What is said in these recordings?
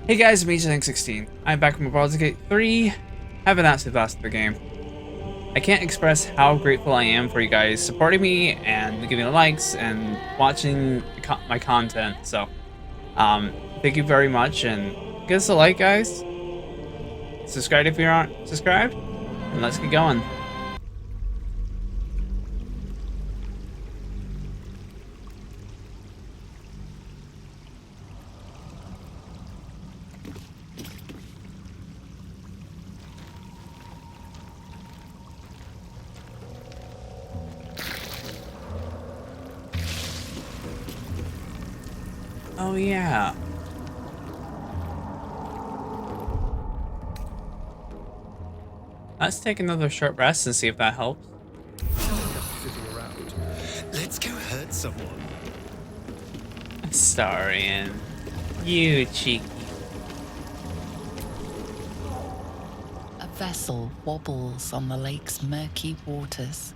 Hey guys, I'm Agent16. I'm back from Baldur's Gate 3. Have an absolute blast of the game. I can't express how grateful I am for you guys supporting me and giving the likes and watching my content. So, thank you very much, and give us a like, guys. Subscribe if you aren't subscribed, and let's get going. Oh yeah. Let's take another short rest and see if that helps. Sitting around. Let's go hurt someone. Starian. You cheeky. A vessel wobbles on the lake's murky waters.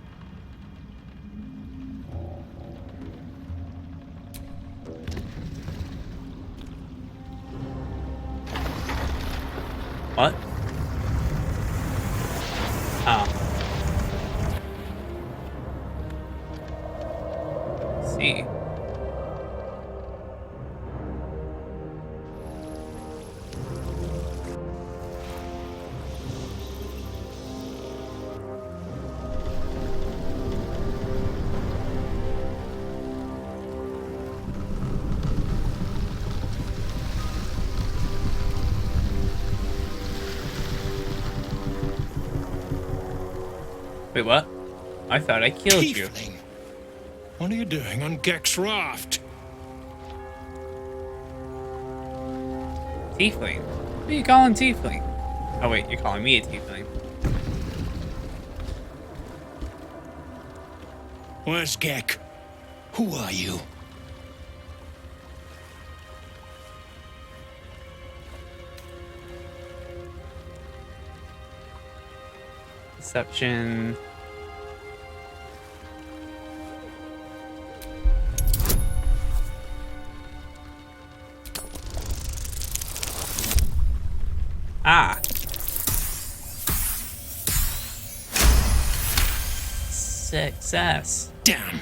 What? Oh. See. Wait, what? I thought I killed you. Tiefling, what are you doing on Gek's raft? Tiefling? What are you calling Tiefling? Oh wait, you're calling me a Tiefling. Where's Gek? Who are you? Deception. Ah. Success. Damn.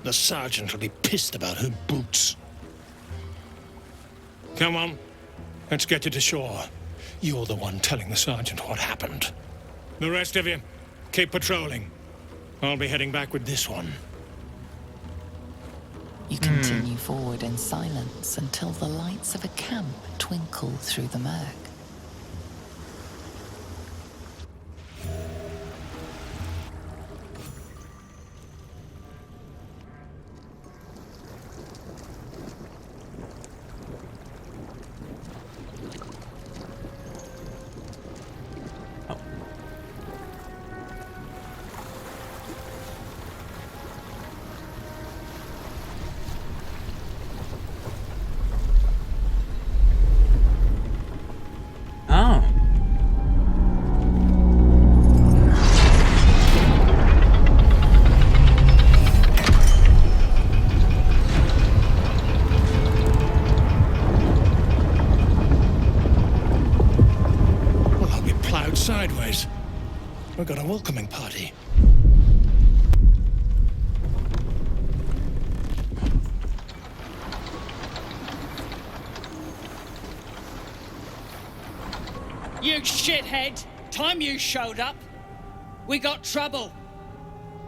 The sergeant will be pissed about her boots. Come on. Let's get you to shore. You're the one telling the sergeant what happened. The rest of you, keep patrolling. I'll be heading back with this one. You continue forward in silence until the lights of a camp twinkle through the murk. Oh. Well, I'll be plowed sideways. We've got a welcoming party. You shithead! Time you showed up, we got trouble.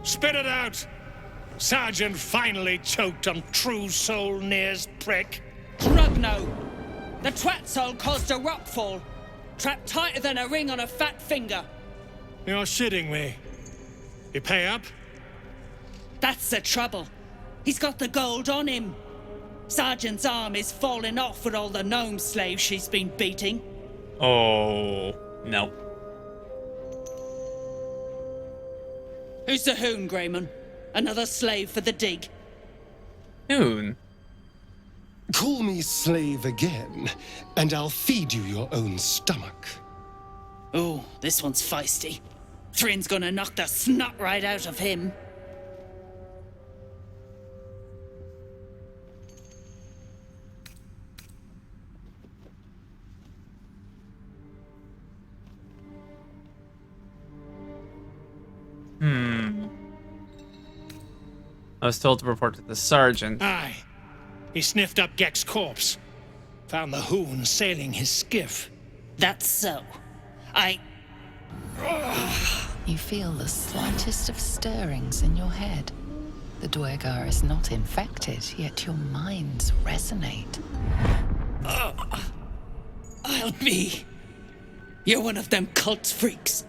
Spit it out! Sergeant finally choked on True Soul Near's prick. Drugno! The twat soul caused a rockfall. Trapped tighter than a ring on a fat finger. You're shitting me. You pay up? That's the trouble. He's got the gold on him. Sergeant's arm is falling off with all the gnome slaves she's been beating. Oh. No. Who's the hoon, Greyman? Another slave for the dig? Noon. Call me slave again, and I'll feed you your own stomach. Ooh, this one's feisty. Thrin's gonna knock the snot right out of him. was told to report to the sergeant. Aye. He sniffed up Geck's corpse. Found the Hoon sailing his skiff. That's so. You feel the slightest of stirrings in your head. The Dwergar is not infected, yet your minds resonate. I'll be. You're one of them cult freaks.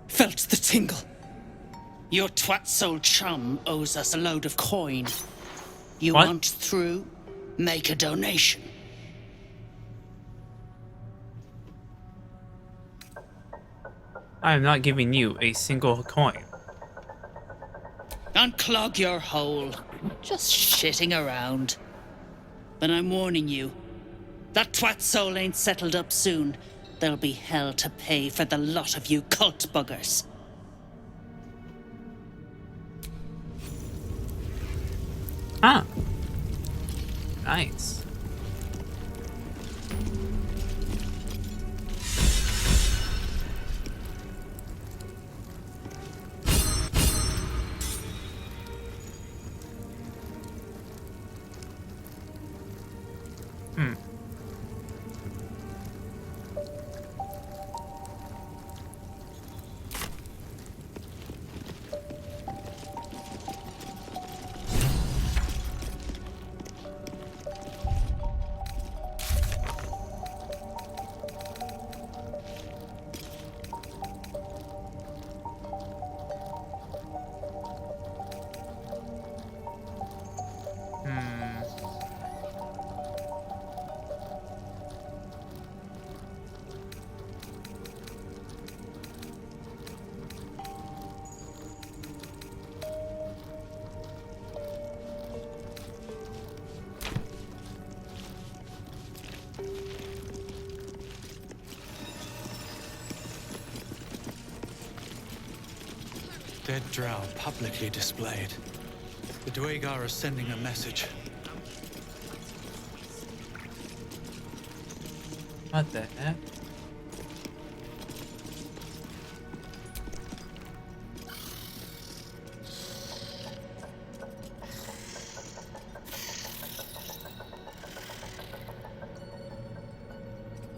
Felt the tingle. Your twat-soul chum owes us a load of coin. You What? want through? Make a donation. I am not giving you a single coin. Unclog your hole. Just shitting around. But I'm warning you. That twat soul ain't settled up soon. There'll be hell to pay for the lot of you cult buggers. Huh. Nice. Dead Drow publicly displayed. The Dwergar are sending a message. What the heck?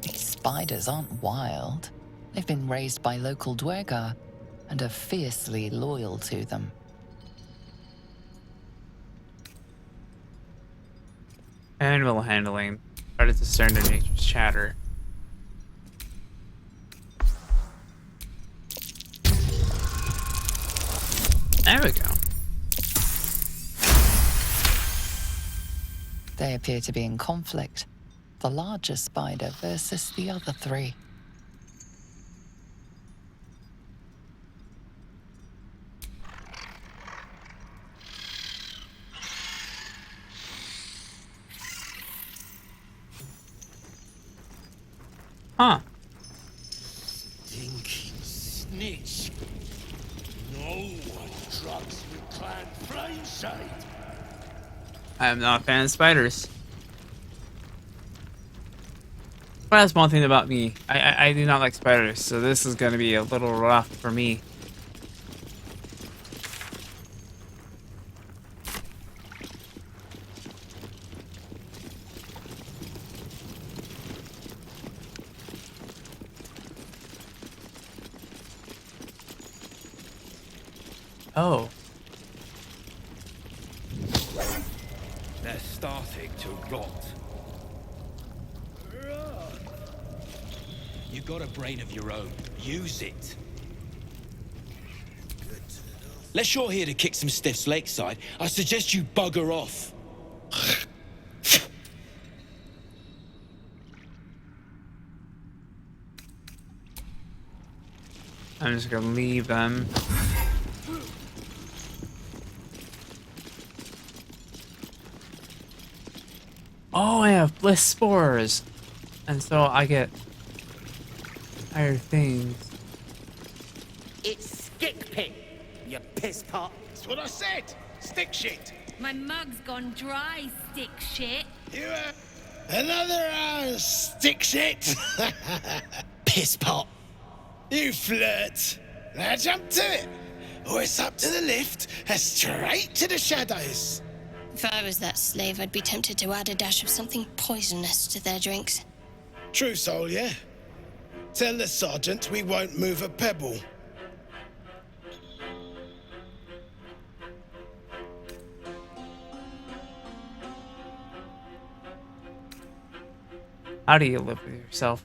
These spiders aren't wild. They've been raised by local Dwergar and are fiercely loyal to them. Animal handling. Try to discern their nature's chatter. There we go. They appear to be in conflict. The larger spider versus the other three. Huh. Stinking snitch. No one trucks with Clan Flameside. I am not a fan of spiders. But that's one thing about me. I do not like spiders, so this is gonna be a little rough for me. Oh. They're starting to rot. You got a brain of your own. Use it. Unless you're here to kick some stiffs lakeside, I suggest you bugger off. I'm just gonna leave them. Oh, I have bliss spores, and so I get higher things. It's stick pit, you piss pot. That's what I said! Stick shit! My mug's gone dry, stick shit. You another stick shit! Piss pot! You flirt! Now jump to it! or it's up to the lift and straight to the shadows. If I was that slave, I'd be tempted to add a dash of something poisonous to their drinks. True soul, yeah? Tell the sergeant we won't move a pebble. How do you live with yourself?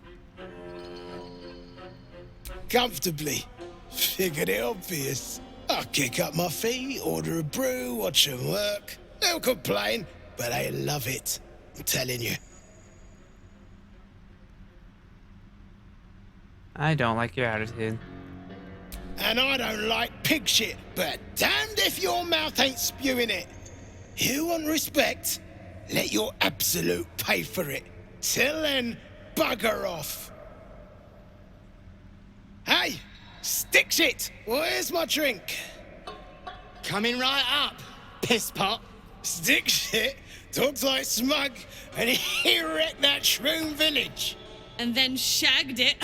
Comfortably. Figured it obvious. I'll kick up my feet, order a brew, watch them work. They'll complain, but they love it. I'm telling you. I don't like your attitude. And I don't like pig shit, but damned if your mouth ain't spewing it. You want respect? Let your absolute pay for it. Till then, bugger off. Hey, stick shit! Where's my drink? Coming right up, piss pot. Stick shit talks like smug, and he wrecked that shroom village. And then shagged it.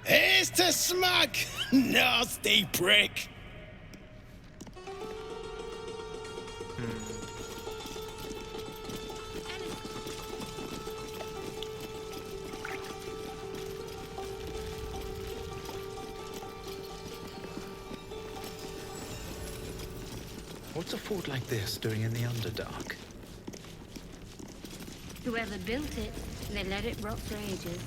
Here's to smug, nasty prick. What's a fort like this doing in the Underdark? Whoever built it, they let it rot for ages.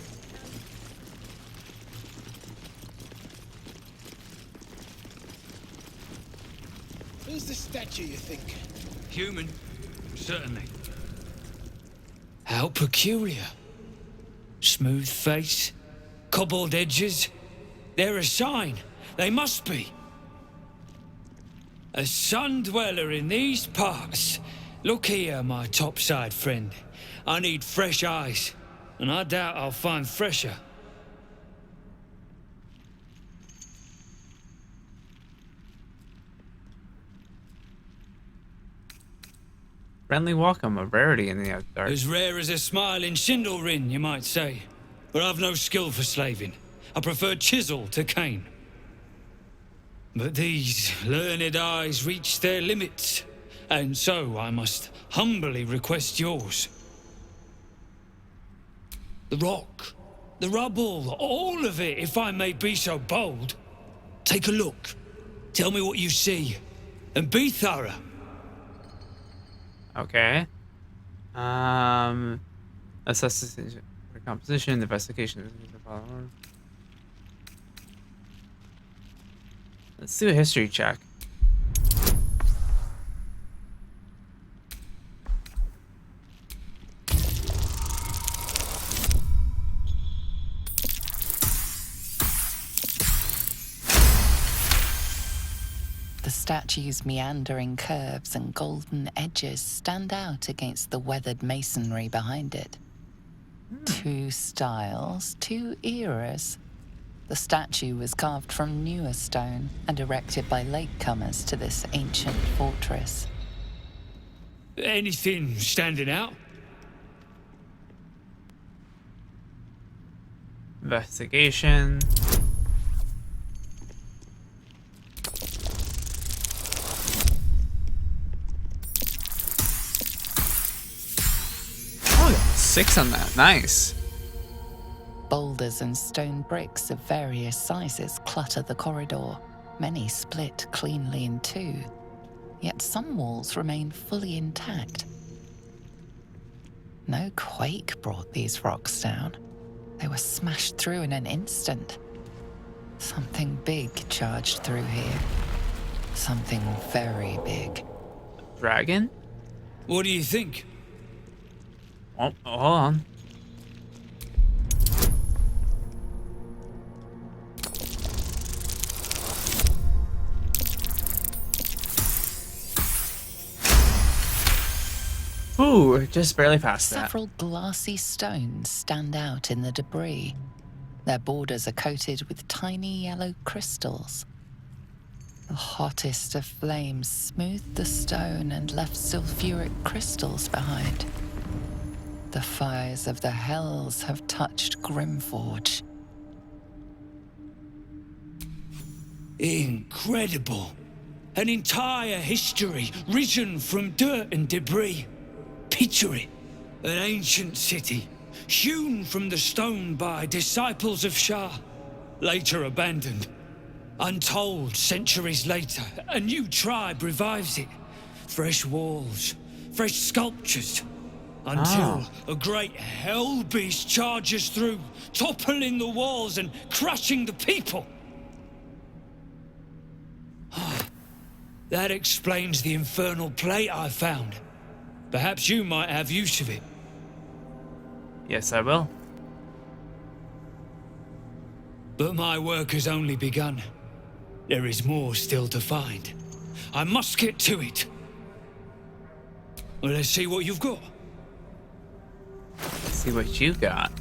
Who's the statue, you think? Human, certainly. How peculiar. Smooth face, cobbled edges. They're a sign. They must be. A sun dweller in these parts. Look here, my topside friend. I need fresh eyes, and I doubt I'll find fresher. Friendly welcome, a rarity in the Underdark. As rare as a smile in Sindlerin, you might say. But I've no skill for slaving. I prefer chisel to cane. But these learned eyes reach their limits, and so I must humbly request yours. The rock, the rubble, all of it, if I may be so bold. Take a look. Tell me what you see, and be thorough. Okay. Assess the composition, investigation. Let's do a history check. The statue's meandering curves and golden edges stand out against the weathered masonry behind it. Two styles, two eras. The statue was carved from newer stone and erected by latecomers to this ancient fortress. Anything standing out? Investigation. Oh, 6 on that. Nice. Boulders and stone bricks of various sizes clutter the corridor. Many split cleanly in two, yet some walls remain fully intact. No quake brought these rocks down. They were smashed through in an instant. Something big charged through here. Something very big. Dragon? What do you think? Oh, hold on. Ooh, just barely past that. Several glassy stones stand out in the debris. Their borders are coated with tiny yellow crystals. The hottest of flames smoothed the stone and left sulfuric crystals behind. The fires of the hells have touched Grimforge. Incredible. An entire history risen from dirt and debris. Picture it. An ancient city, hewn from the stone by disciples of Shah, later abandoned. Untold centuries later, a new tribe revives it. Fresh walls, fresh sculptures. Until a great hell beast charges through, toppling the walls and crushing the people. That explains the infernal plate I found. Perhaps you might have use of it. Yes, I will. But my work has only begun. There is more still to find. I must get to it. Well, let's see what you've got. Let's see what you got.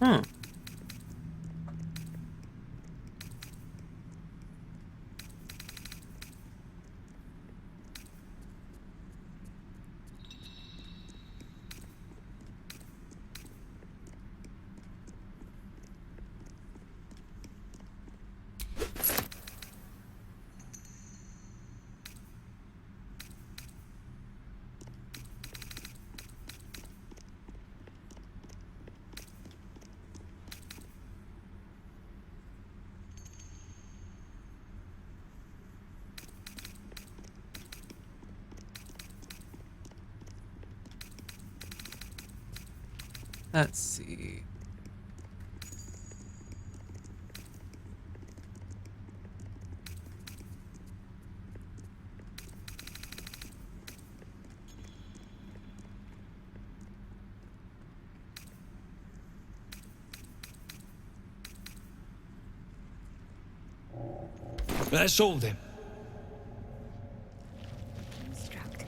Huh. Let's see. That's all then. Construct.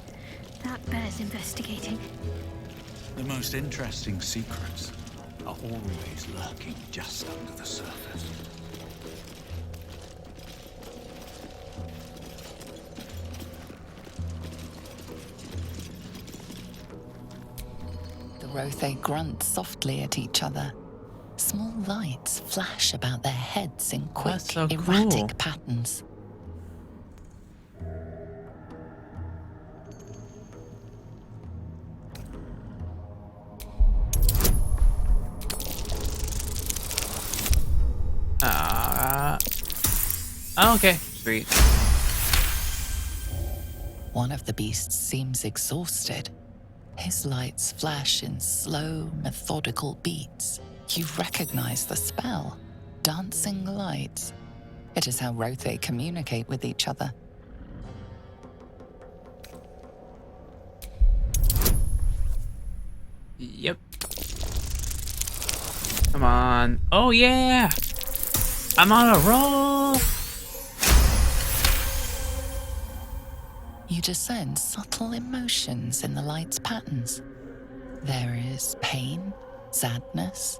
That bears investigating. The most interesting secrets are always lurking just under the surface. The Rothe grunt softly at each other. Small lights flash about their heads in quick, That's so erratic cool. patterns. Okay, sweet. One of the beasts seems exhausted. His lights flash in slow, methodical beats. You recognize the spell. Dancing lights. It is how Rothe communicate with each other. Yep. Come on. Oh yeah! I'm on a roll! You discern subtle emotions in the light's patterns. There is pain, sadness,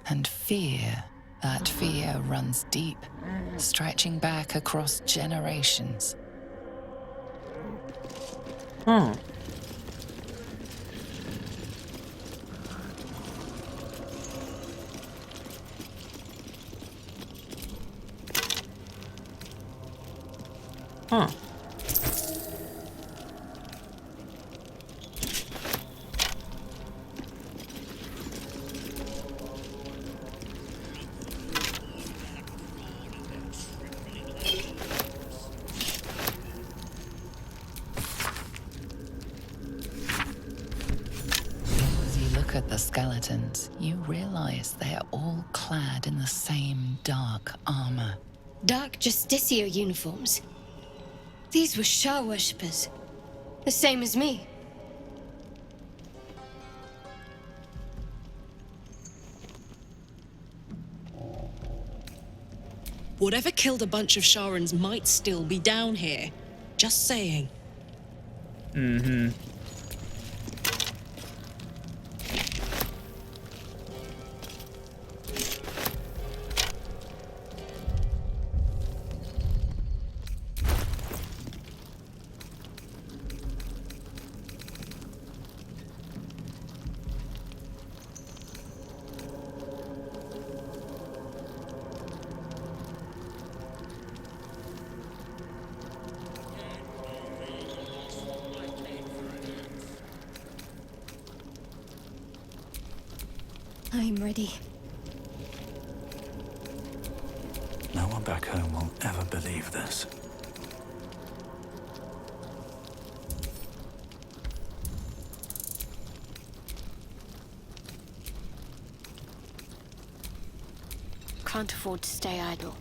and fear. That fear runs deep, stretching back across generations. Huh. Huh. As you look at the skeletons, you realize they are all clad in the same dark armor. Dark Justicia uniforms. These were Shah worshippers. The same as me. Whatever killed a bunch of Sharans might still be down here. Just saying. Mm-hmm. I'm ready. No one back home will ever believe this. Can't afford to stay idle.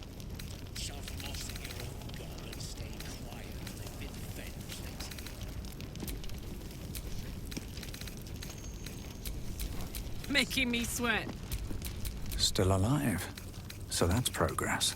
Making me sweat. Still alive. So that's progress.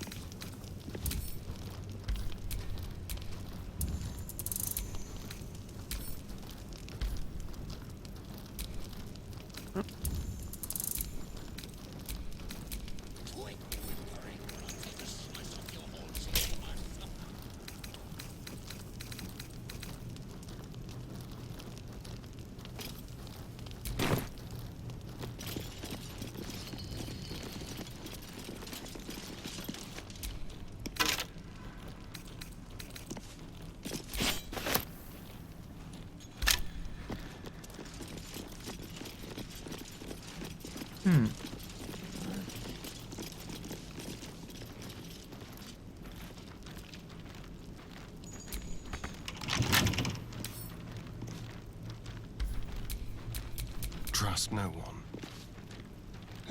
Trust no one.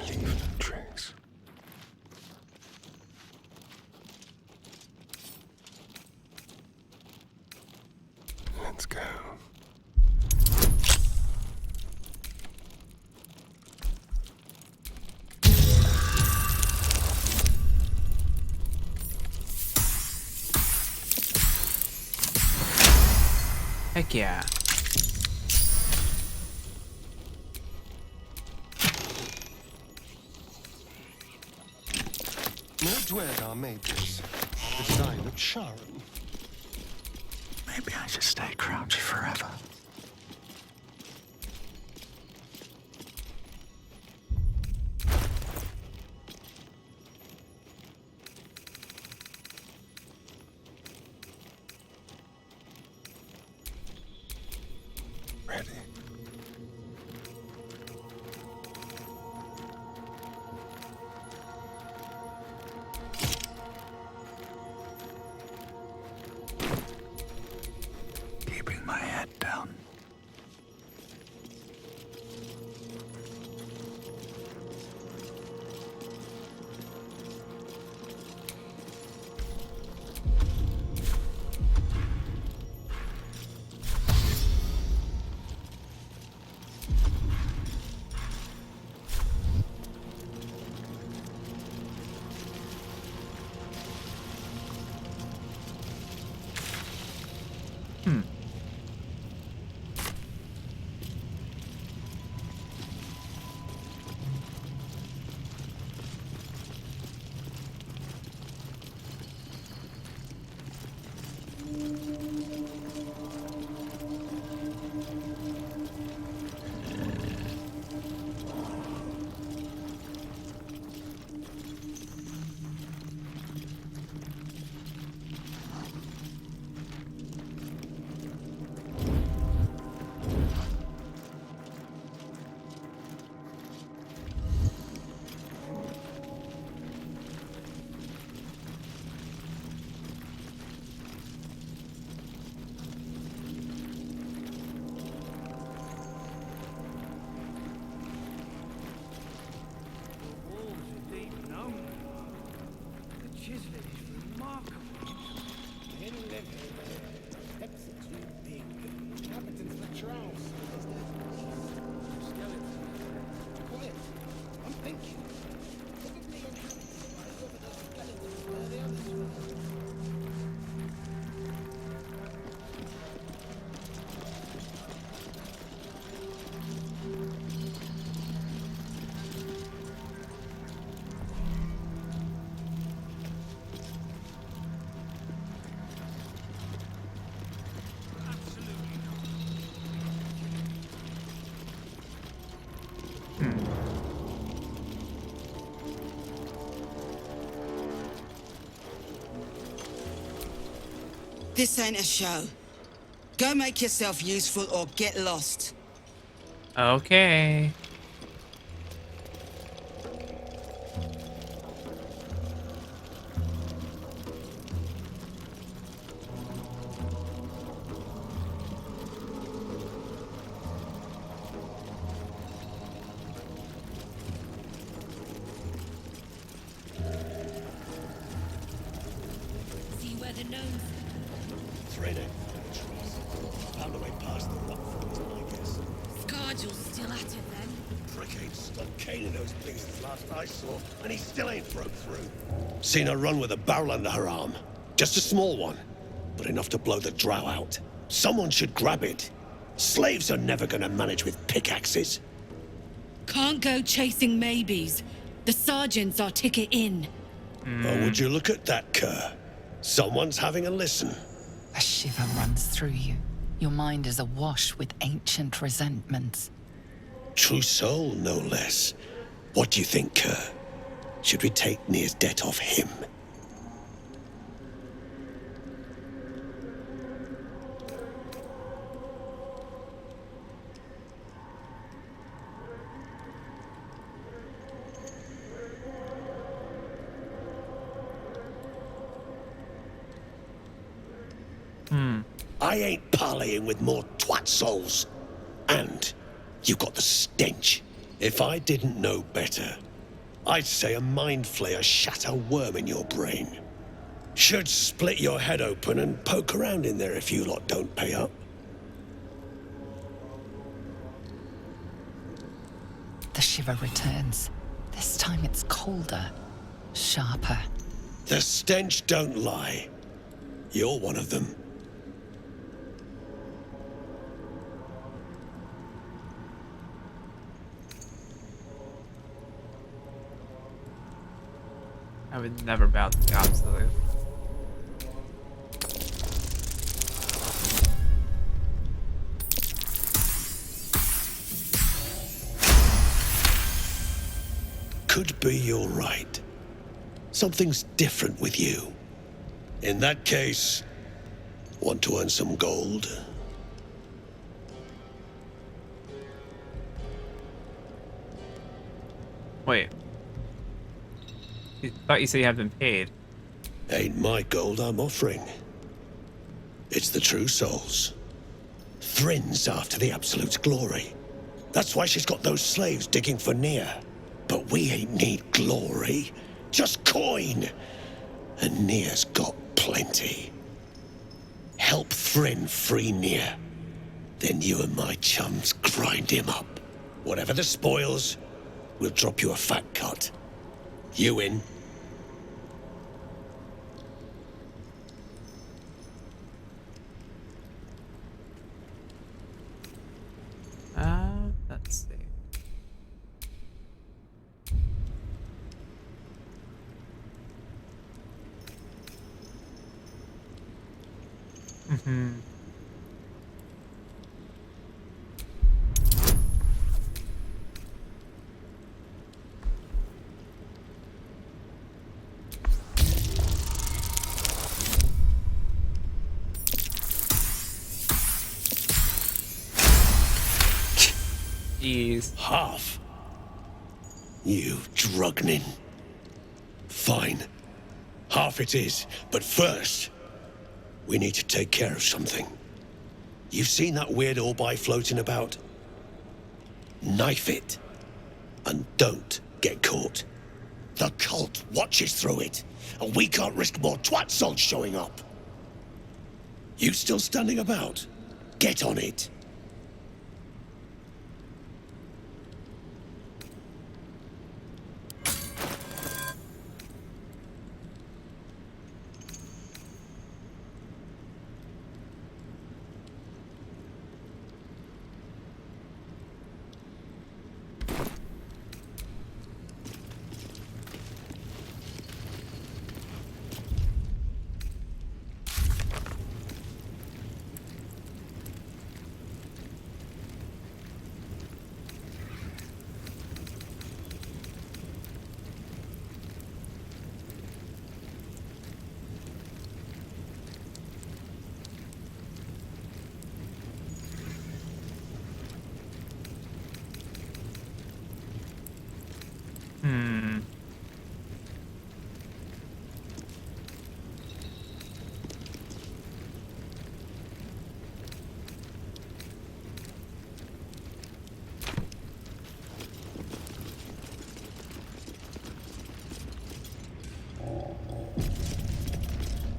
Leave no trace. Let's go. Heck yeah. No dread our mages. The sign of Sharon. Maybe I should stay crouched forever. Ready. Hmm. This ain't a show. Go make yourself useful or get lost. Okay. See where the gnomes. Threading. Found a way past the rock forest, I guess. Scargill's still at it then. Prick ain't stopped caning those things last I saw, and he still ain't broke through. Seen her run with a barrel under her arm. Just a small one, but enough to blow the Drow out. Someone should grab it. Slaves are never gonna manage with pickaxes. Can't go chasing maybes. The sergeants are ticket in. Or would you look at that, Kerr? Someone's having a listen. A shiver runs through you. Your mind is awash with ancient resentments. True soul, no less. What do you think, Kerr? Should we take Nir's debt off him? I ain't parleying with more twat souls. And you got the stench. If I didn't know better, I'd say a mind flayer shat a worm in your brain. Should split your head open and poke around in there if you lot don't pay up. The shiver returns. This time it's colder, sharper. The stench don't lie. You're one of them. I would never bow to the absolute. Could be you're right. Something's different with you. In that case, want to earn some gold? Wait. I thought you said you had been paid. Ain't my gold I'm offering. It's the true souls. Thrin's after the Absolute's glory. That's why she's got those slaves digging for Nir. But we ain't need glory, just coin. And Nir's got plenty. Help Thrin free Nir. Then you and my chums grind him up. Whatever the spoils, we'll drop you a fat cut. You in? Jeez. Half. You drugnin. Fine. Half it is, but first, we need to take care of something. You've seen that weird orbi floating about? Knife it. And don't get caught. The cult watches through it, and we can't risk more twat souls showing up. You still standing about? Get on it.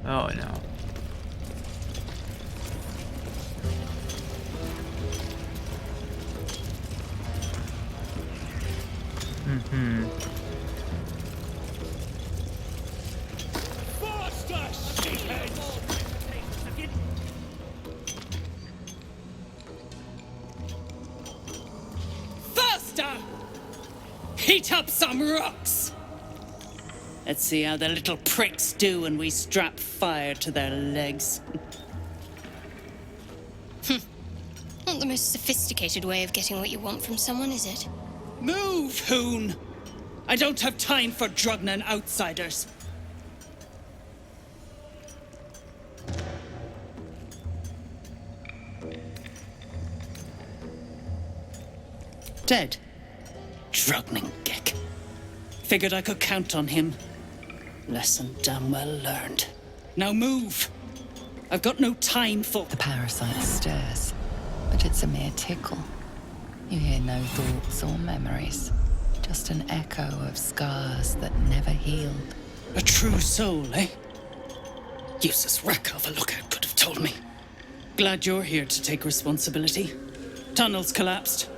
Oh no. Faster! Heat up some rocks! Let's see how the little pricks do when we strap fire to their legs. Not the most sophisticated way of getting what you want from someone, is it? Move, Hoon! I don't have time for Drugnan outsiders. Dead. Drugnan Gek. Figured I could count on him. Lesson damn well learned. Now move! I've got no time for... The parasite stirs, but it's a mere tickle. You hear no thoughts or memories, just an echo of scars that never healed. A true soul, eh? Useless wreck of a lookout could have told me. Glad you're here to take responsibility. Tunnels collapsed.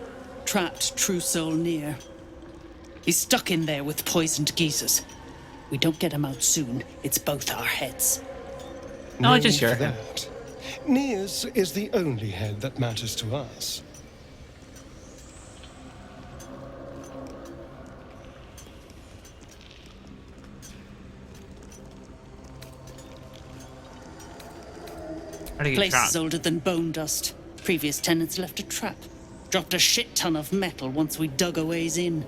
Trapped true soul near. He's stuck in there with poisoned geezers. We don't get him out soon, it's both our heads. No, just your head. That. Nia's is the only head that matters to us. Place is older than bone dust. Previous tenants left a trap. Dropped a shit ton of metal once we dug a ways in.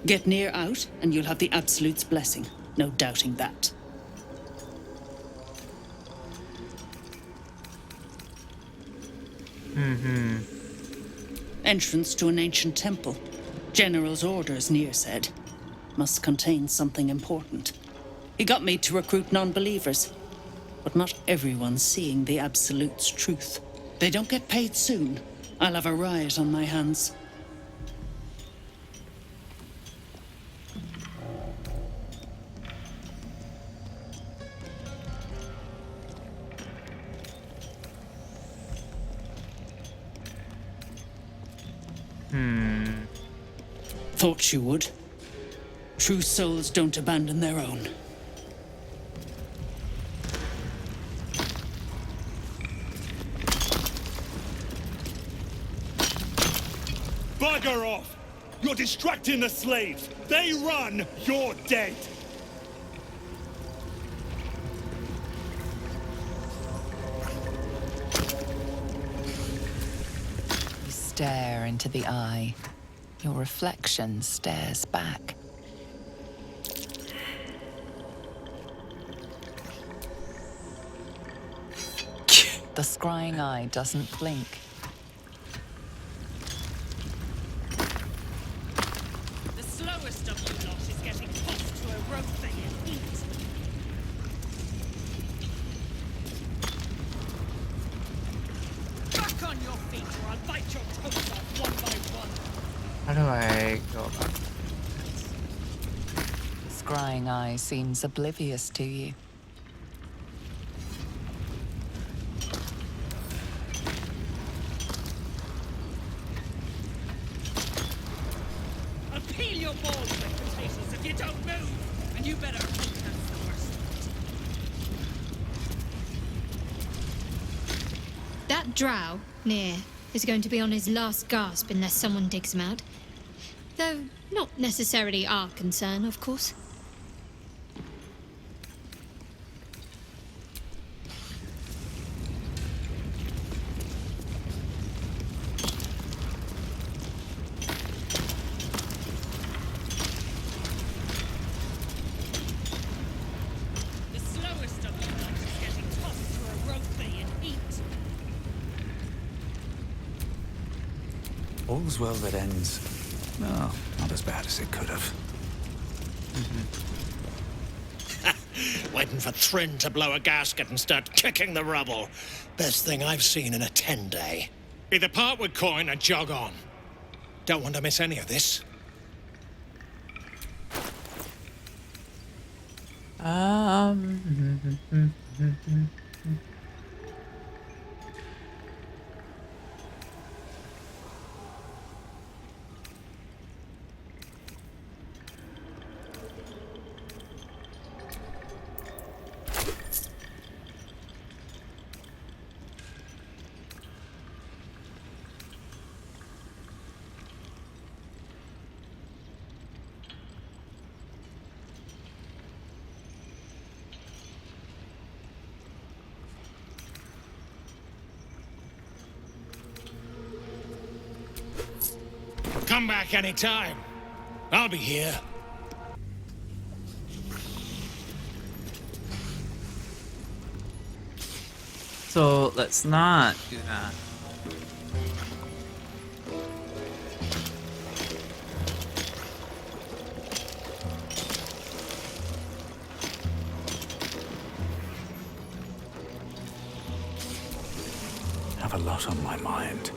Get near out, and you'll have the Absolute's blessing. No doubting that. Entrance to an ancient temple. General's orders, Nier said. Must contain something important. He got me to recruit non-believers. But not everyone's seeing the Absolute's truth. They don't get paid soon. I'll have a riot on my hands. Thought you would. True souls don't abandon their own. Bugger off! You're distracting the slaves! They run, you're dead! stare into the eye. Your reflection stares back. The scrying eye doesn't blink. The slowest of you lot is getting tossed to a rope and eat. Back on your feet or I'll bite your toes off one by one. How do I go about The scrying eye seems oblivious to you. I'll peel your balls like potatoes if you don't move, and you better hope that's the worst. That drow, near, is going to be on his last gasp unless someone digs him out. Though not necessarily our concern, of course. The slowest of you lot is getting tossed to a rope and eat. All's well that ends. No, not as bad as it could have. Waiting for Thryn to blow a gasket and start kicking the rubble. Best thing I've seen in a 10-day. Either part with coin or jog on. Don't want to miss any of this. Come back anytime. I'll be here. So let's not do that. Have a lot on my mind.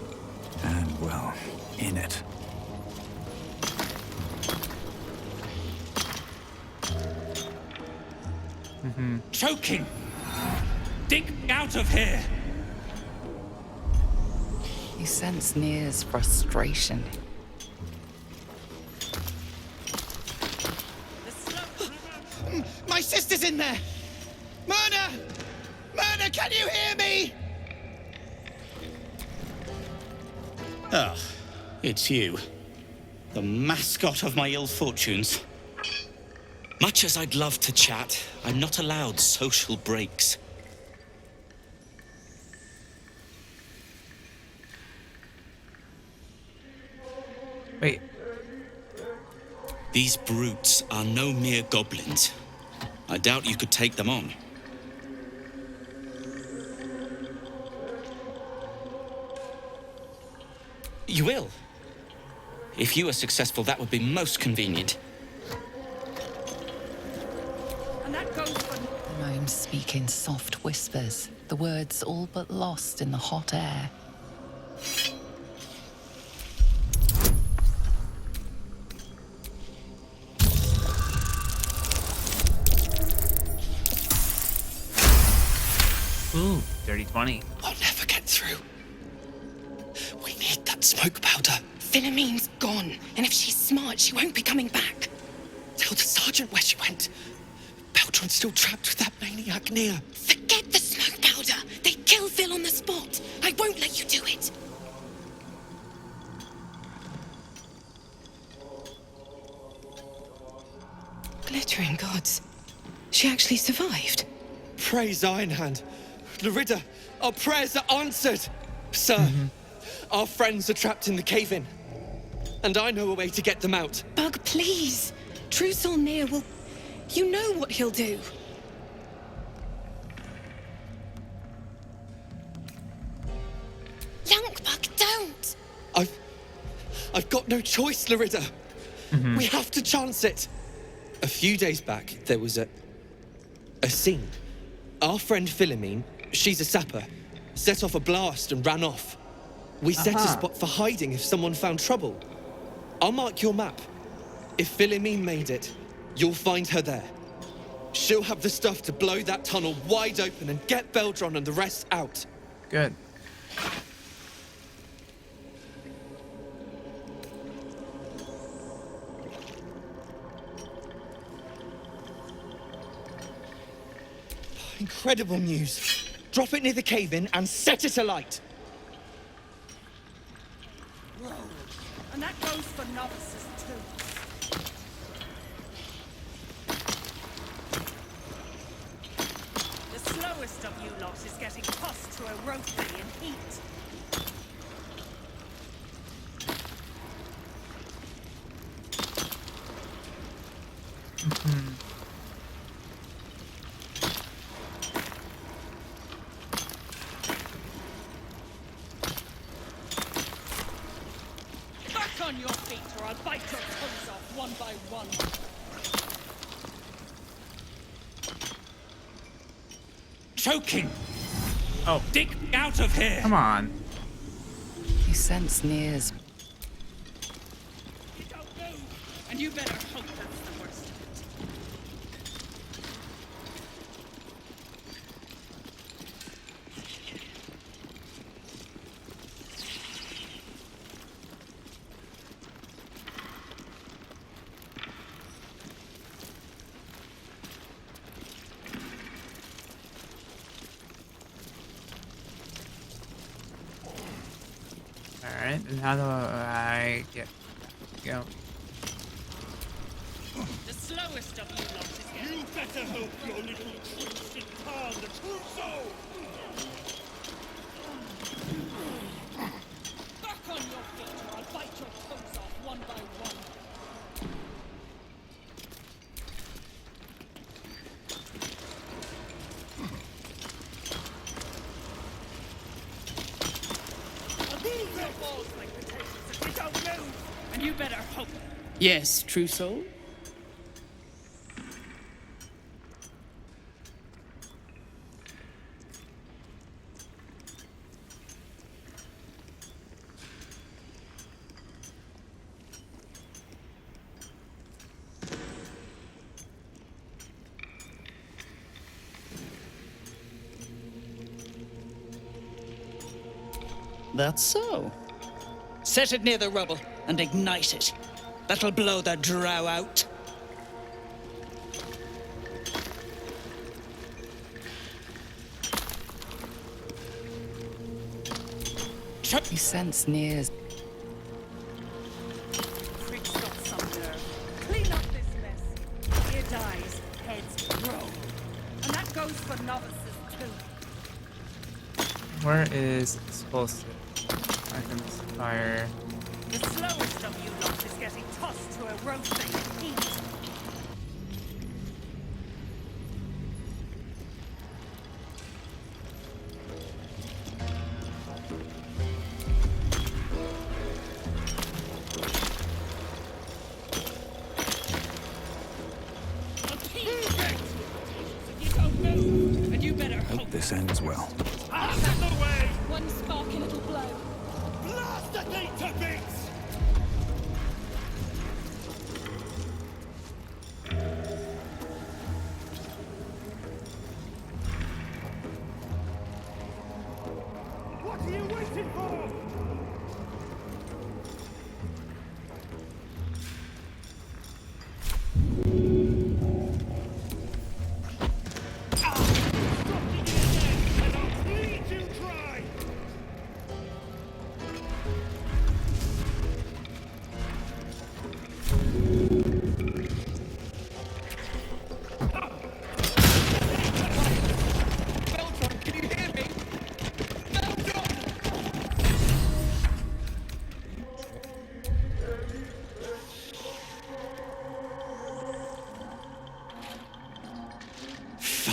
And, well, in it. Choking! Dig me out of here! You sense Nir's frustration. My sister's in there! Myrna! Myrna, can you hear me? Ah, it's you. The mascot of my ill fortunes. Much as I'd love to chat, I'm not allowed social breaks. Wait. These brutes are no mere goblins. I doubt you could take them on. You will. If you are successful, that would be most convenient. And that goes for... Gnomes speak in soft whispers, the words all but lost in the hot air. Ooh, dirty 20. We'll never get through. We need that smoke powder. Philommene's gone, and if she's smart, she won't be coming back. Tell the sergeant where she went. Baldur still trapped with that maniac near. Forget the smoke powder. They'd kill Phil on the spot. I won't let you do it. Glittering gods. She actually survived. Praise Ironhand. Larida, our prayers are answered. Sir, Our friends are trapped in the cave-in. And I know a way to get them out. Bug, please. True Solnir will... You know what he'll do. Bug, don't! I've got no choice, Larida. We have to chance it. A few days back, there was a scene. Our friend Philomene, she's a sapper, set off a blast and ran off. We set a spot for hiding if someone found trouble. I'll mark your map. If Philomene made it, you'll find her there. She'll have the stuff to blow that tunnel wide open and get Baldur and the rest out. Good. Incredible news. Drop it near the cave-in and set it alight. Whoa. And that goes for novices too. The slowest of you lot is getting tossed to a rotary in heat. Back on your feet or I'll bite your toes off one by one. Choking! Oh. Dig out of here! Come on. You sense Nir's... You don't move, and you better hope that's the worst of it. Alright, and how do I get... Go. The slowest of you lot is getting... You better hope your little tricks in town the true soul! Back on your feet or I'll bite your toes off one by one. I'll move your balls like potatoes if you don't move, and you better hope. Yes, true soul? That's so. Set it near the rubble and ignite it. That'll blow the drow out. You sense Nir's... Frick's got some nerve. Clean up this mess. Ear dies, heads roll. And that goes for novices too. Where is it supposed to... I can fire... The slowest of you lot is getting tossed to a roasting heat. And you better Hope this ends well. Out of the way! One spark and it'll blow. Blast the thing to bits! What are you waiting for?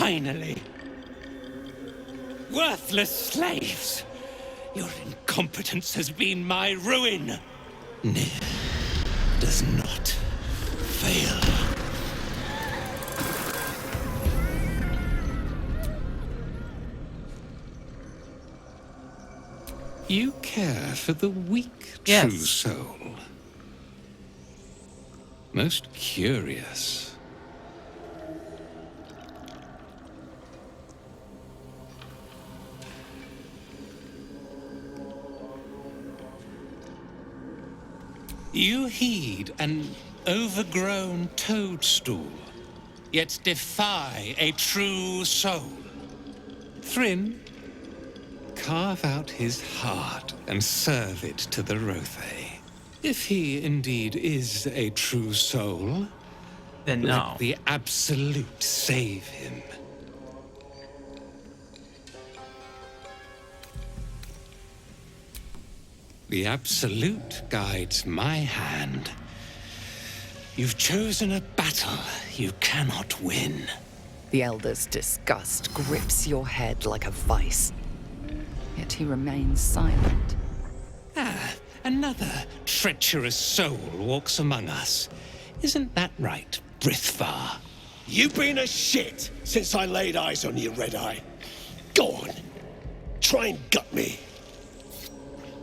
Finally! Worthless slaves! Your incompetence has been my ruin! Nier does not fail. You care for the weak Yes. true soul. Most curious. You heed an overgrown toadstool, yet defy a true soul. Thryn, carve out his heart and serve it to the Rothe. If he indeed is a true soul, Then no. let the Absolute save him. The Absolute guides my hand. You've chosen a battle you cannot win. The Elder's disgust grips your head like a vice. Yet he remains silent. Ah, another treacherous soul walks among us. Isn't that right, Brithvar? You've been a shit since I laid eyes on you, Red Eye. Go on. Try and gut me.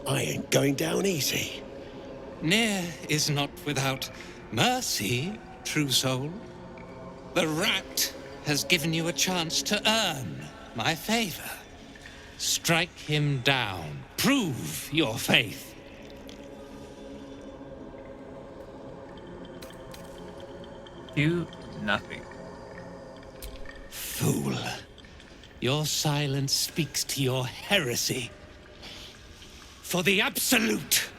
I ain't going down easy. Nier is not without mercy, true soul. The rat has given you a chance to earn my favor. Strike him down. Prove your faith. Do nothing. Fool. Your silence speaks to your heresy. For the Absolute!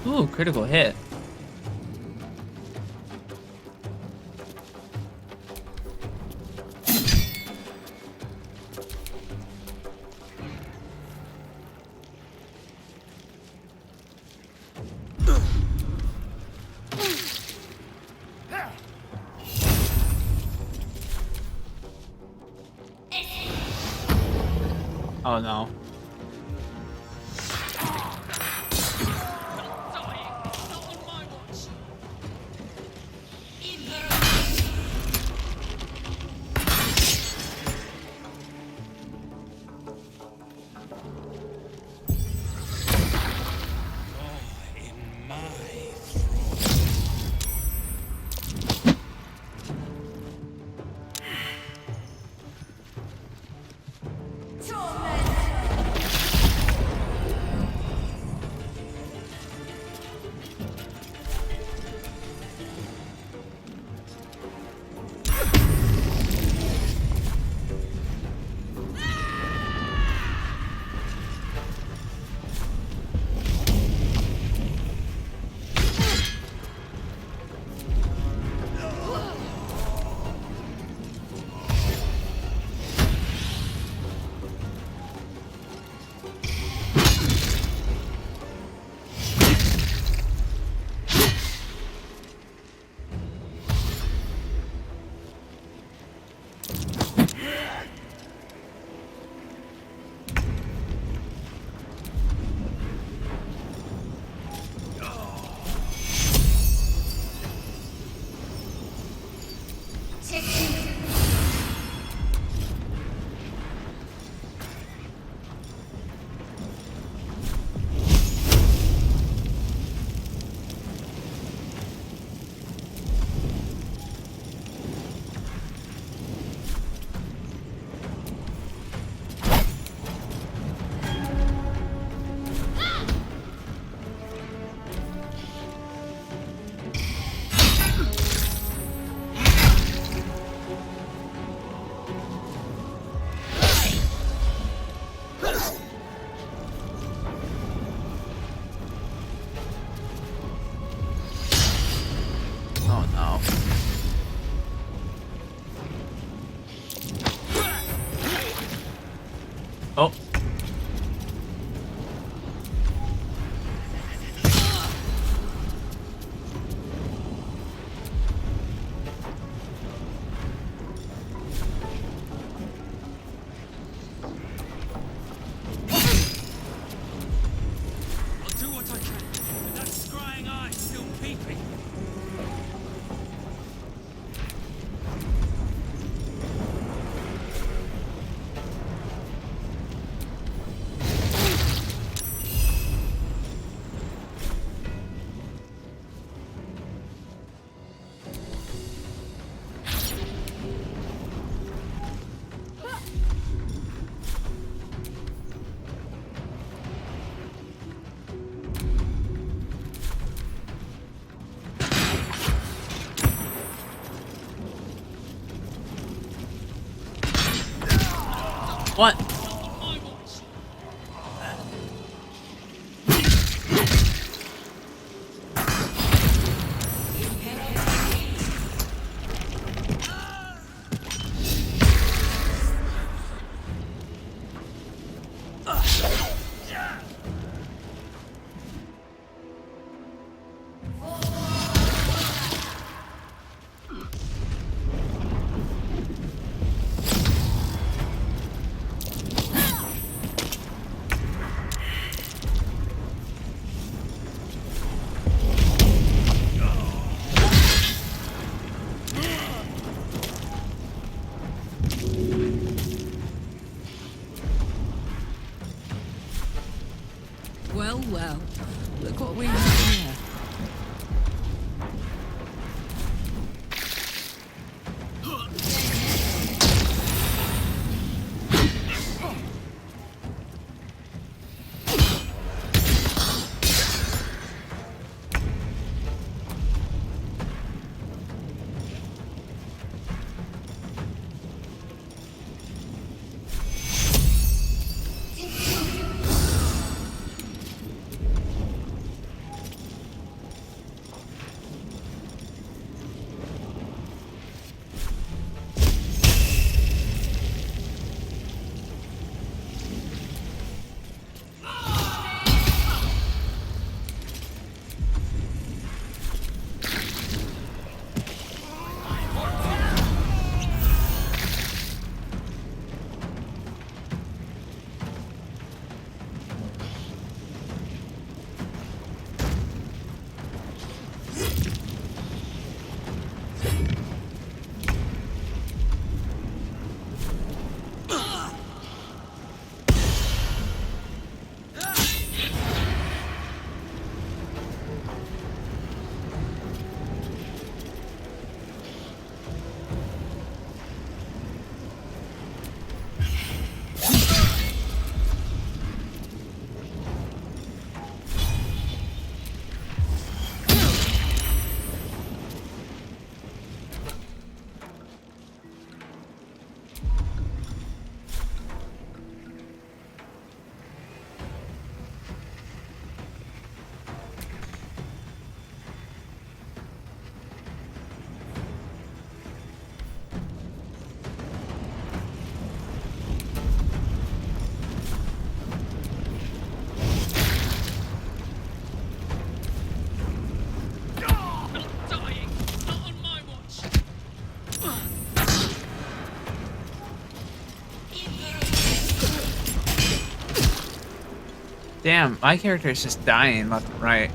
Ooh, critical hit. Oh no. Oh. I'll do what I can, but that scrying eye's still peeping. What? Well, well. Look what we have here. Damn, my character is just dying left and right.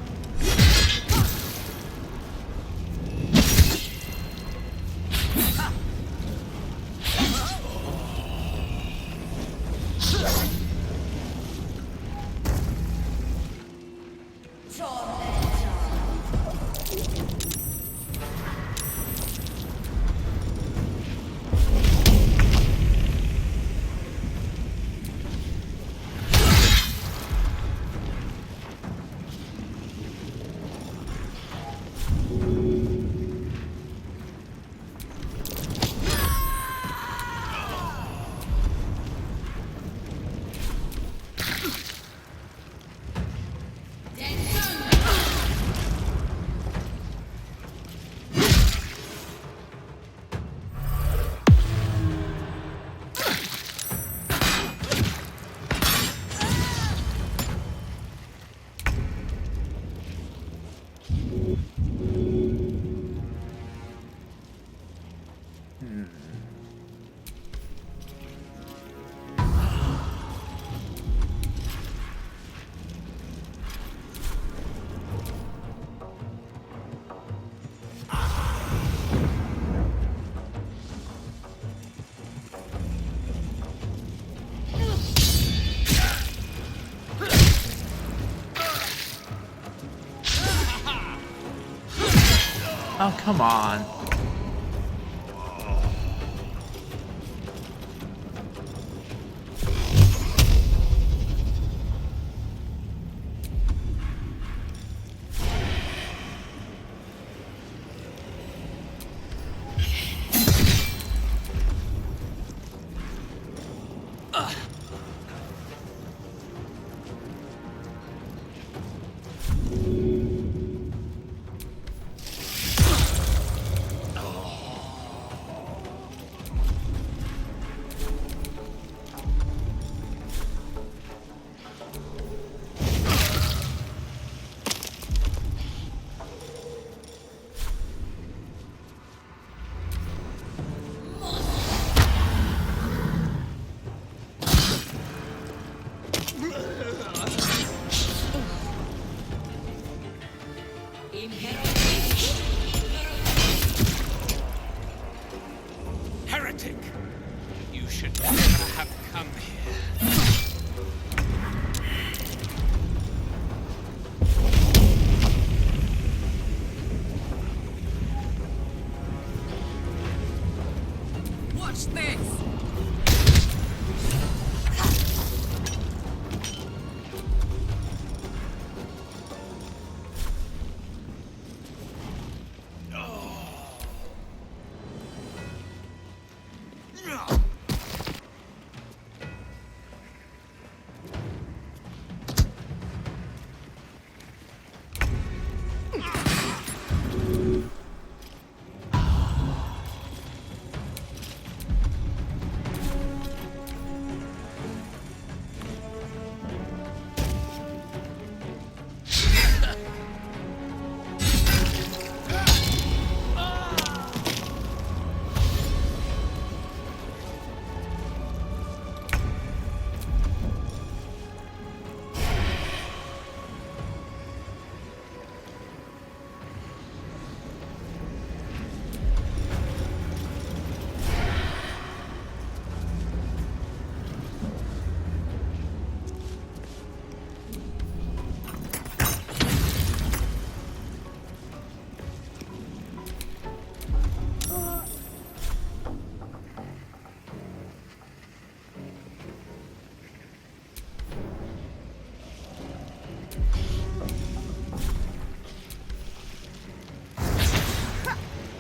Oh, come on. Heretic! You should never have come here. Watch this!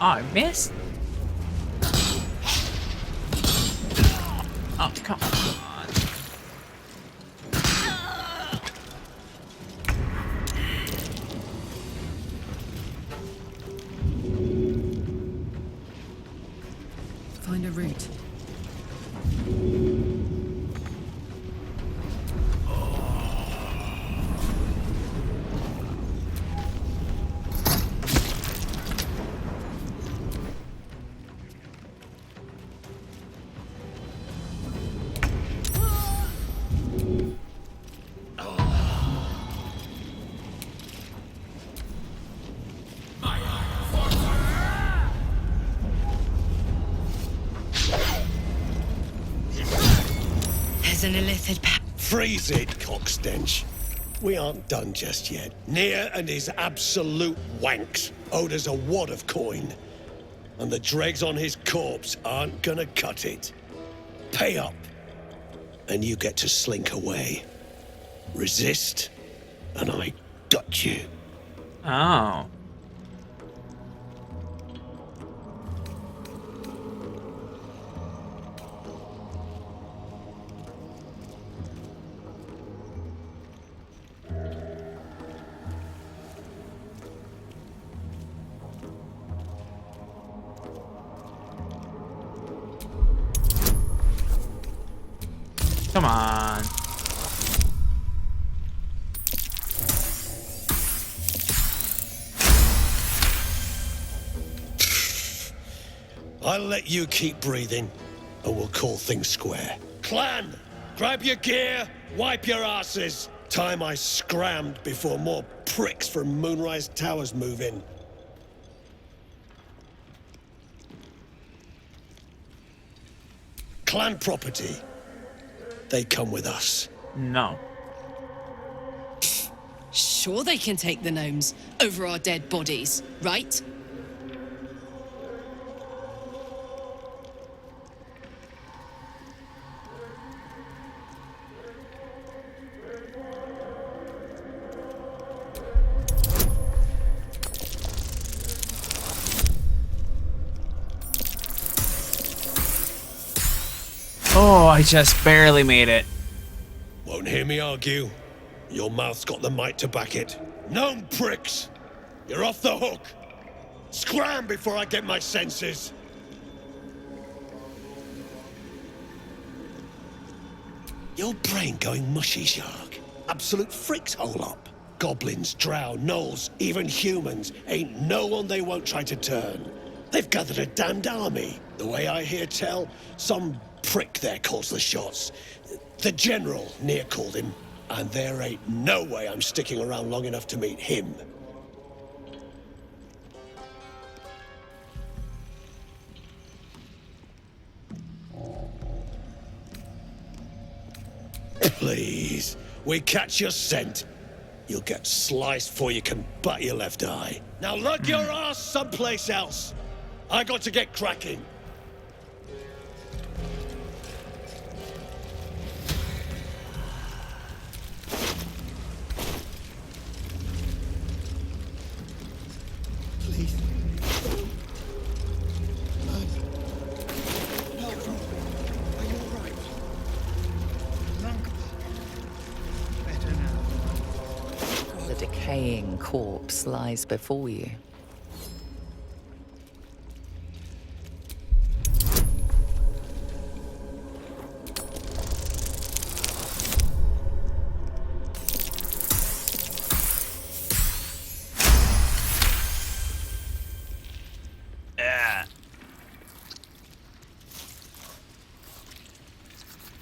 Oh, I missed. Oh, come on. Find a route. An illithid Freeze it, cockstench. We aren't done just yet. Nier and his absolute wanks owed us a wad of coin. And the dregs on his corpse aren't gonna cut it. Pay up, and you get to slink away. Resist, and I got you. Oh. Come on. I'll let you keep breathing, and we'll call things square. Clan, grab your gear, wipe your asses. Time I scrammed before more pricks from Moonrise Towers move in. Clan property. They come with us. No. Sure they can take the gnomes over our dead bodies, right? I just barely made it. Won't hear me argue. Your mouth's got the might to back it. Gnome pricks! You're off the hook! Scram before I get my senses! Your brain going mushy, Shark. Absolute fricks hole up. Goblins, drow, gnolls, even humans, ain't no one they won't try to turn. They've gathered a damned army. The way I hear tell, some prick there calls the shots. The General, near called him. And there ain't no way I'm sticking around long enough to meet him. Please, we catch your scent. You'll get sliced before you can butt your left eye. Now lug your ass someplace else. I got to get cracking. Please. The decaying corpse lies before you.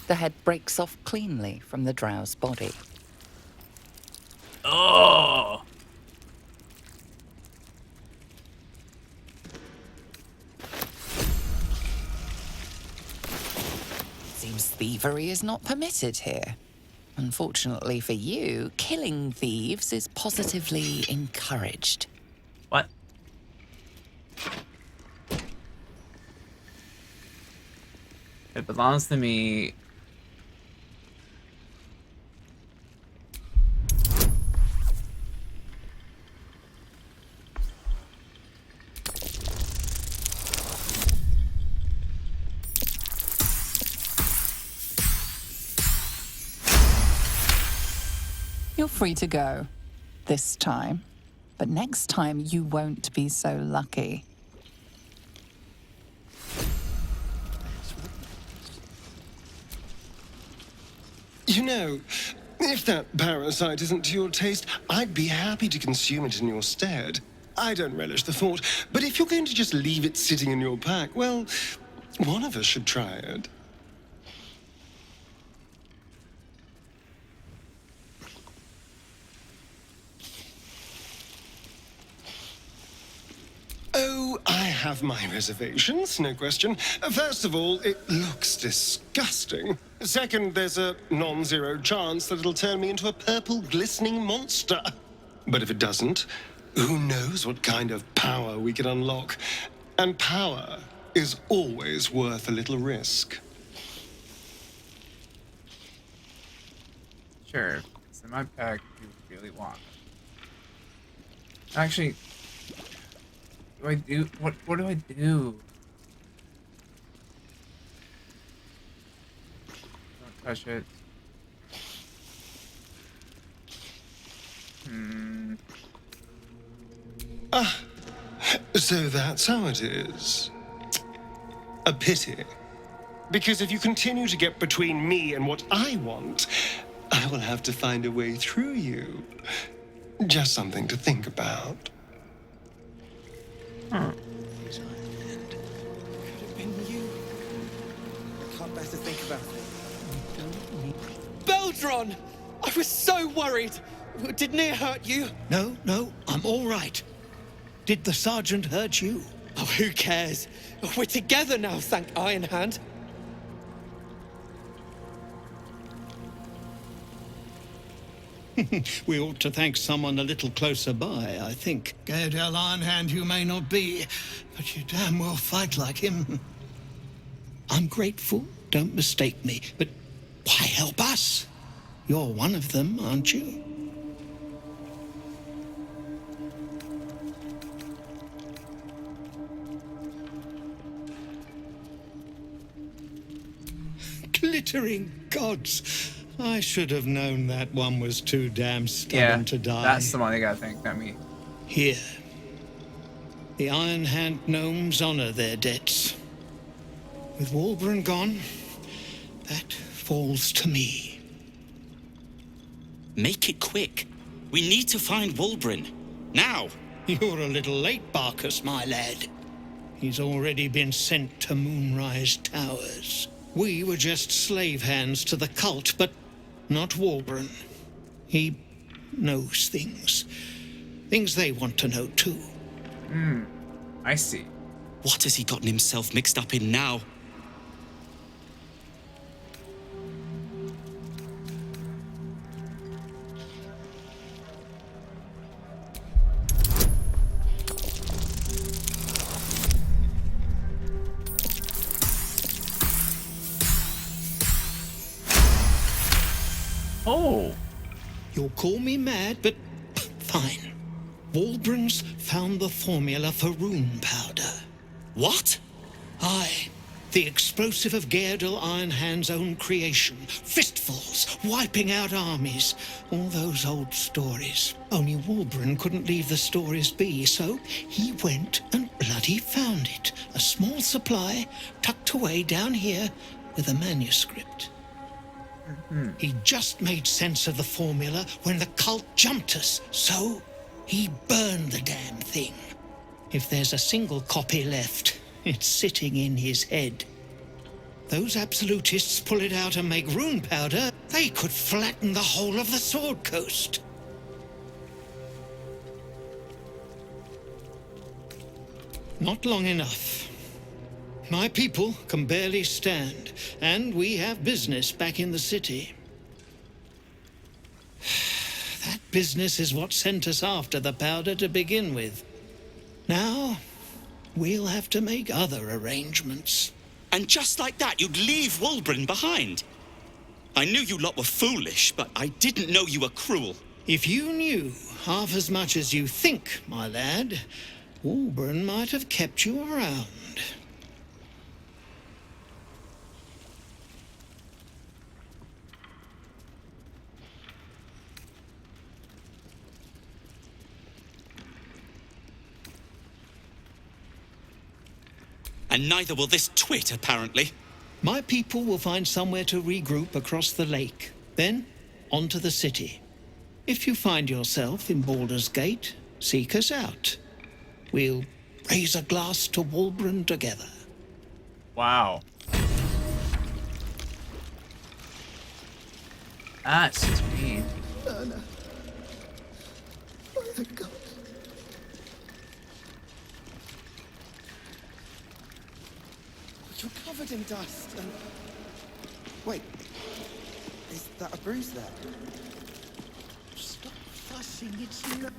The head breaks off cleanly from the Drow's body. Oh! Seems thievery is not permitted here. Unfortunately for you, killing thieves is positively encouraged. What? It belongs to me. You're free to go. This time. But next time you won't be so lucky. You know, if that parasite isn't to your taste, I'd be happy to consume it in your stead. I don't relish the thought, but if you're going to just leave it sitting in your pack, well, one of us should try it. Oh, I have my reservations, no question. First of all, it looks disgusting. Second, there's a non-zero chance that it'll turn me into a purple glistening monster. But if it doesn't, who knows what kind of power we can unlock. And power is always worth a little risk. Sure, it's in my pack if you really want. Actually, what do I do? Don't touch it. Ah, so that's how it is. A pity. Because if you continue to get between me and what I want, I will have to find a way through you. Just something to think about. Could have been you. I can't bear to think about it. Beldron! I was so worried! Did Near hurt you? No, I'm all right. Did the sergeant hurt you? Oh, who cares? We're together now, thank Iron Hand. We ought to thank someone a little closer by, I think. Gaedel Ironhand you may not be, but you damn well fight like him. I'm grateful, don't mistake me, but why help us? You're one of them, aren't you? glittering gods. I should have known that one was too damn stubborn to die. That's the one they gotta thank, not me. Here. The Iron Hand gnomes honor their debts. With Walburn gone, that falls to me. Make it quick. We need to find Walburn. Now. You're a little late, Barkus, my lad. He's already been sent to Moonrise Towers. We were just slave hands to the cult, but not Walburn. He knows things. Things they want to know, too. I see. What has he gotten himself mixed up in now? Oh. You'll call me mad, but fine. Walburn's found the formula for rune powder. What? Aye. The explosive of Gaerdel Ironhand's own creation. Fistfuls, wiping out armies. All those old stories. Only Walburn couldn't leave the stories be, so he went and bloody found it. A small supply tucked away down here with a manuscript. He just made sense of the formula when the cult jumped us, so he burned the damn thing. If there's a single copy left, it's sitting in his head. Those absolutists pull it out and make rune powder, they could flatten the whole of the Sword Coast. Not long enough. My people can barely stand, and we have business back in the city. That business is what sent us after the powder to begin with. Now, we'll have to make other arrangements. And just like that, you'd leave Walburn behind. I knew you lot were foolish, but I didn't know you were cruel. If you knew half as much as you think, my lad, Walburn might have kept you around. And neither will this twit, apparently. My people will find somewhere to regroup across the lake. Then, on to the city. If you find yourself in Baldur's Gate, seek us out. We'll raise a glass to Walburn together. Wow. That's just mean. No, no. Oh, thank God. You're covered in dust and... Wait. Is that a bruise there? Stop fussing, it's not...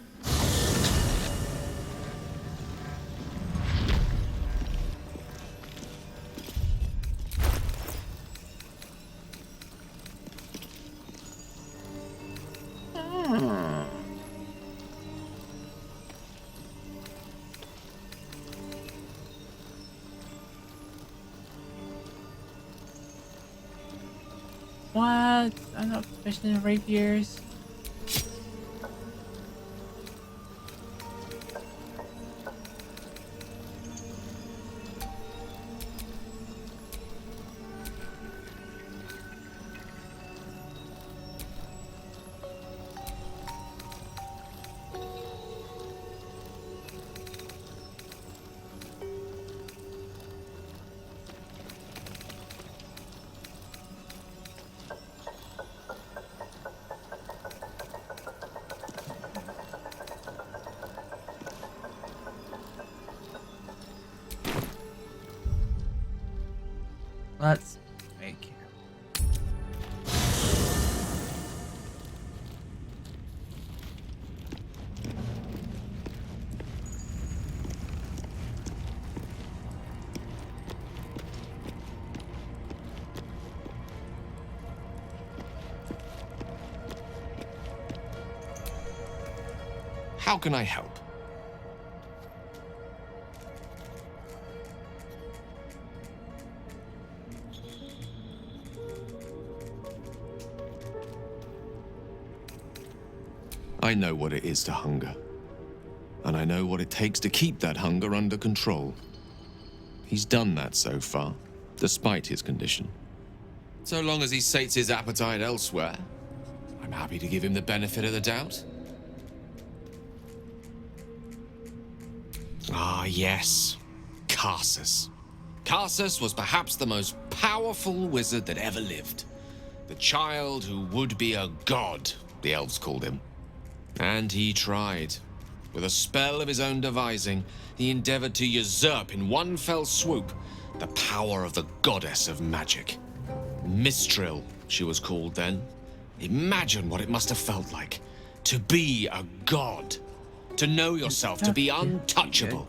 What? I'm not proficient in rapiers. Let's make it. How can I help? I know what it is to hunger. And I know what it takes to keep that hunger under control. He's done that so far, despite his condition. So long as he sates his appetite elsewhere, I'm happy to give him the benefit of the doubt. Ah, yes. Karsus. Karsus was perhaps the most powerful wizard that ever lived. The child who would be a god, the elves called him. And he tried. With a spell of his own devising, he endeavored to usurp in one fell swoop the power of the goddess of magic. Mistral, she was called then. Imagine what it must have felt like to be a god, to know yourself, to be untouchable,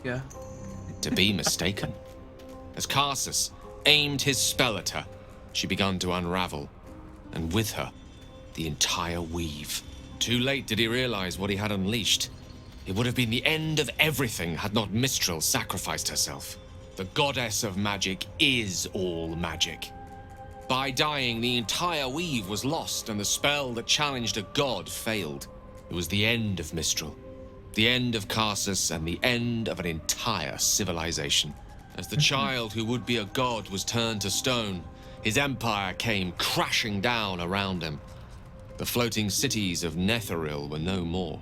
to be mistaken. As Karsus aimed his spell at her, she began to unravel, and with her, the entire weave. Too late did he realize what he had unleashed. It would have been the end of everything had not Mistral sacrificed herself. The goddess of magic is all magic. By dying, the entire weave was lost, and the spell that challenged a god failed. It was the end of Mistral, the end of Karsus, and the end of an entire civilization. As the child who would be a god was turned to stone, his empire came crashing down around him. The floating cities of Netheril were no more.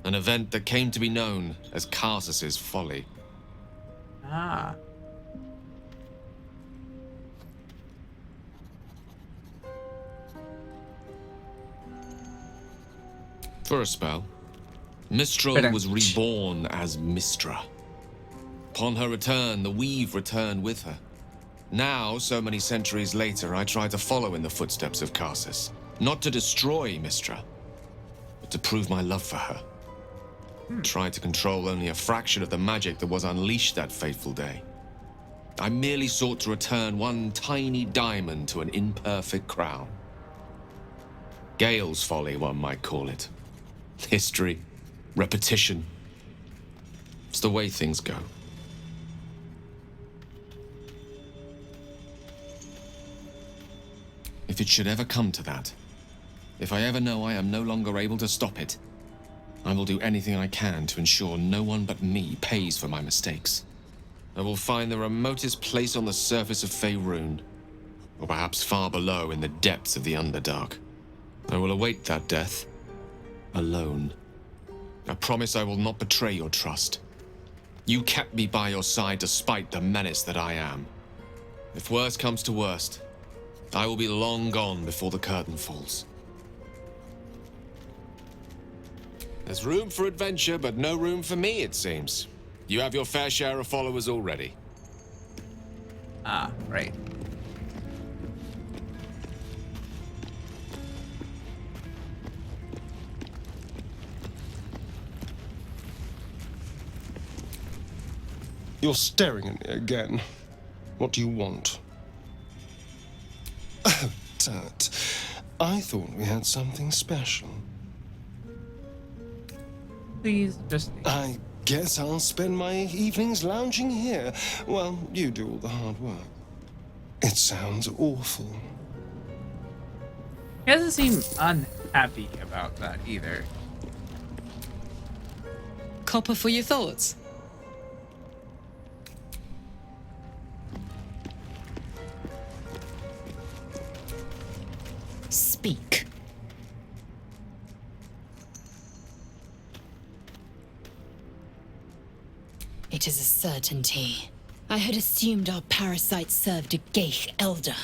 An event that came to be known as Karsus's folly. Ah. For a spell, Mistral was reborn as Mistra. Upon her return, the weave returned with her. Now, so many centuries later, I try to follow in the footsteps of Karsus. Not to destroy Mistra, but to prove my love for her. Tried to control only a fraction of the magic that was unleashed that fateful day. I merely sought to return one tiny diamond to an imperfect crown. Gale's folly, one might call it. History, repetition. It's the way things go. If it should ever come to that, if I ever know I am no longer able to stop it, I will do anything I can to ensure no one but me pays for my mistakes. I will find the remotest place on the surface of Faerun, or perhaps far below in the depths of the Underdark. I will await that death, alone. I promise I will not betray your trust. You kept me by your side despite the menace that I am. If worst comes to worst, I will be long gone before the curtain falls. There's room for adventure, but no room for me, it seems. You have your fair share of followers already. Ah, right. You're staring at me again. What do you want? Oh, Tut. I thought we had something special. Please, just... I guess I'll spend my evenings lounging here while you do all the hard work. It sounds awful. He doesn't seem unhappy about that either. Copper for your thoughts. Speak. It is a certainty. I had assumed our parasites served a Geich elder,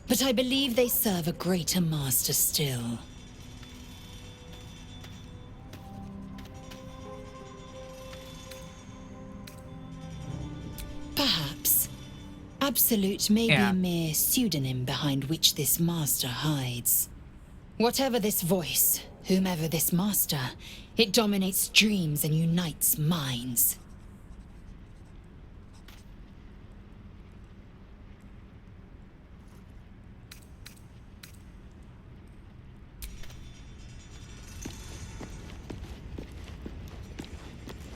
but I believe they serve a greater master still. Perhaps. Absolute may be a mere pseudonym behind which this master hides. Whatever this voice, whomever this master, it dominates dreams and unites minds.